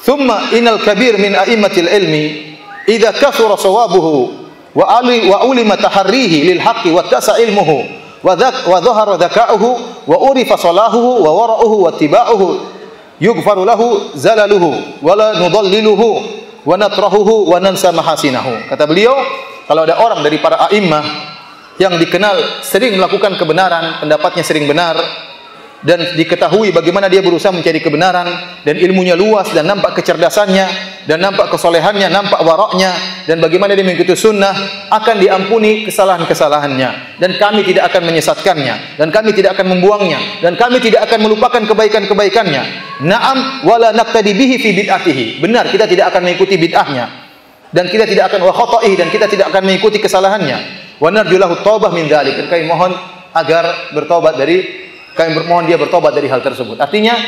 Thumma innal kabir min a'immatil ilmi idza kathura sawabuhu wa ulima taharrihi lil haqqi wa tasa ilmuhu wa dhahara dhaka'uhu wa urifa salahuhu wa wara'uhu wa tiba'uhu yughfaru lahu zalaluhu wa la nudalliluhu wa natrahuhu wa nansa mahasinahu. Kata beliau, kalau ada orang dari para a'immah yang dikenal sering melakukan kebenaran, pendapatnya sering benar, dan diketahui bagaimana dia berusaha mencari kebenaran, dan ilmunya luas, dan nampak kecerdasannya, dan nampak kesolehannya, nampak waraknya, dan bagaimana dia mengikuti sunnah, akan diampuni kesalahan-kesalahannya, dan kami tidak akan menyesatkannya, dan kami tidak akan membuangnya, dan kami tidak akan melupakan kebaikan-kebaikannya. Na'am wala naqtadi bihi fi bid'atihi. Benar, kita tidak akan mengikuti bid'ahnya, dan kita tidak akan wa khata'ihi, dan kita tidak akan mengikuti kesalahannya. Wa narjulahu taubah min dzalik. Dan kami mohon agar bertobat dari kami bermohon dia bertobat dari hal tersebut. Artinya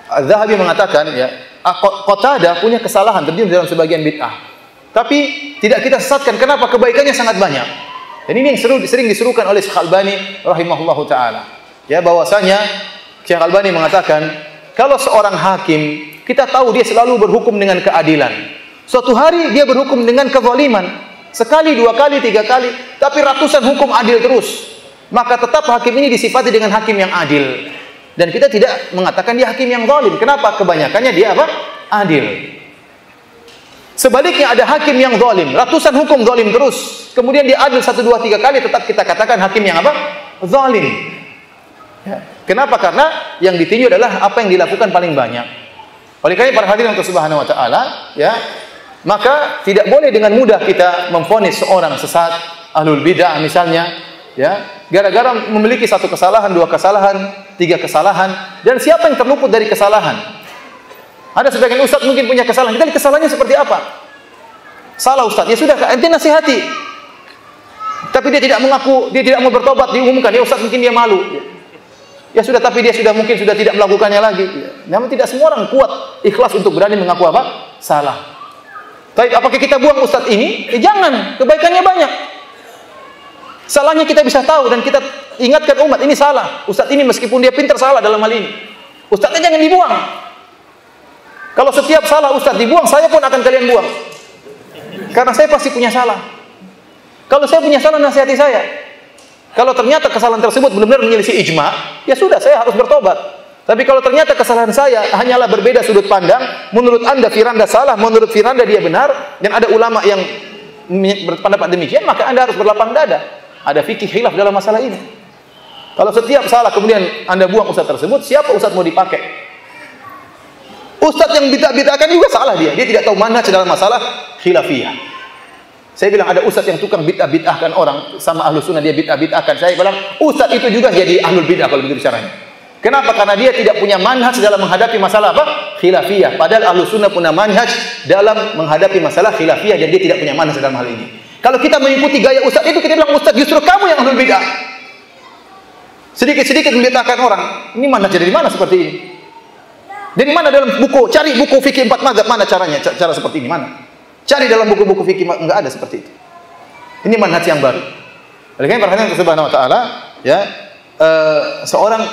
Az-Zahabi mengatakan ya, Qatadah punya kesalahan, terjun dalam sebagian bid'ah. Tapi tidak kita sesatkan. Kenapa? Kebaikannya sangat banyak. Dan ini yang sering disuruhkan oleh Syekh Albani rahimahullahu taala. Ya, bahwasanya Syekh Albani mengatakan, kalau seorang hakim, kita tahu dia selalu berhukum dengan keadilan. Suatu hari dia berhukum dengan kezaliman. Sekali, dua kali, tiga kali, tapi ratusan hukum adil terus. Maka tetap hakim ini disifati dengan hakim yang adil. Dan kita tidak mengatakan dia hakim yang zalim. Kenapa? Kebanyakannya dia apa? Adil. Sebaliknya ada hakim yang zalim, ratusan hukum zalim terus. Kemudian dia adil 1, 2, 3 kali, tetap kita katakan hakim yang apa? Zalim. Ya. Kenapa? Karena yang ditinjau adalah apa yang dilakukan paling banyak. Oleh karena para hadirin Allah Subhanahu wa taala, ya, maka tidak boleh dengan mudah kita memvonis seorang sesat, ahlul bid'ah misalnya, ya, gara-gara memiliki 1 kesalahan, 2 kesalahan, 3 kesalahan, dan siapa yang terluput dari kesalahan? Ada sebagian ustaz mungkin punya kesalahan. Kita lihat kesalahannya seperti apa? Salah ustaz, ya sudah, ente nasihati. Tapi dia tidak mengaku, dia tidak mau bertobat, diumumkan, ya ustaz mungkin dia malu. Ya sudah, tapi dia mungkin sudah tidak melakukannya lagi. Namun tidak semua orang kuat ikhlas untuk berani mengaku apa? Salah. Tapi apakah kita buang ustaz ini? Jangan, kebaikannya banyak. Salahnya kita bisa tahu dan kita ingatkan umat, ini salah. Ustaz ini meskipun dia pintar salah dalam hal ini. Ustaznya jangan dibuang. Kalau setiap salah ustaz dibuang, saya pun akan kalian buang. Karena saya pasti punya salah. Kalau saya punya salah, nasihati saya. Kalau ternyata kesalahan tersebut benar-benar menyelisih ijma', ya sudah, saya harus bertobat. Tapi kalau ternyata kesalahan saya hanyalah berbeda sudut pandang, menurut Anda Firanda salah, menurut Firanda dia benar, dan ada ulama yang berpendapat demikian, maka Anda harus berlapang dada. Ada fikih khilaf dalam masalah ini. Kalau setiap salah kemudian Anda buang ustaz tersebut, siapa ustaz mau dipakai? Ustaz yang bid'ah-bid'ahkan juga salah dia. Dia tidak tahu manhaj dalam masalah khilafiyah. Saya bilang ada ustaz yang tukang bid'ah-bid'ahkan orang, sama ahlu sunnah dia bid'ah-bid'ahkan. Saya bilang ustaz itu juga jadi ahlul bid'ah kalau begitu caranya. Kenapa? Karena dia tidak punya manhaj dalam menghadapi masalah apa? Khilafiyah. Padahal ahlu sunnah punya manhaj dalam menghadapi masalah khilafiyah, dan dia tidak punya manhaj dalam hal ini. Kalau kita mengikuti gaya ustaz itu, kita bilang ustaz justru kamu yang ahlul bid'ah. Sedikit-sedikit membid'ahkan orang. Ini manhaj dari mana seperti ini? Dari mana dalam buku? Cari buku fikih 4 mazhab, mana caranya? Cara seperti ini mana? Cari dalam buku-buku fikih, enggak ada seperti itu. Ini manhaj yang baru. Oleh karena perhatian Allah Subhanahu wa taala, ya, seorang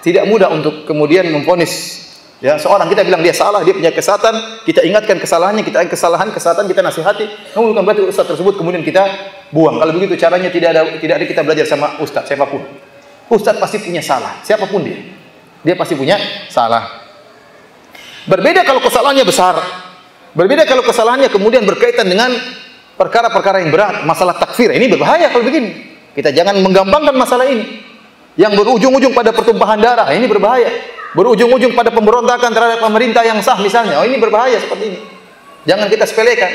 tidak mudah untuk kemudian memvonis, ya, seorang kita bilang dia salah, dia punya kesalahan, kita ingatkan kesalahannya, kita kesalahan, kesalahan kita nasihati. Namun bukan berarti ustaz tersebut kemudian kita buang. Kalau begitu caranya tidak ada kita belajar sama ustaz siapapun. Ustaz pasti punya salah, siapapun dia. Dia pasti punya salah. Berbeda kalau kesalahannya besar. Berbeda kalau kesalahannya kemudian berkaitan dengan perkara-perkara yang berat, masalah takfir. Ini berbahaya kalau begini. Kita jangan menggampangkan masalah ini. Yang berujung-ujung pada pertumpahan darah, ini berbahaya. Berujung-ujung pada pemberontakan terhadap pemerintah yang sah misalnya. Oh, ini berbahaya seperti ini. Jangan kita sepelekan.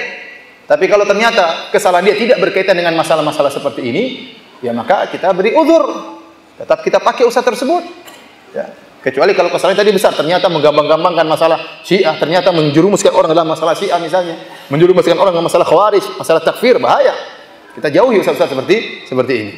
Tapi kalau ternyata kesalahan dia tidak berkaitan dengan masalah-masalah seperti ini, ya maka kita beri uzur. Tetap kita pakai ustaz tersebut. Ya. Kecuali kalau kesalahan tadi besar, ternyata menggampang-gampangkan masalah Syiah, ternyata menjerumuskan orang dalam masalah Syiah misalnya, menjerumuskan orang dalam masalah Khawarij, masalah takfir, bahaya. Kita jauhi ustaz-ustaz seperti ini.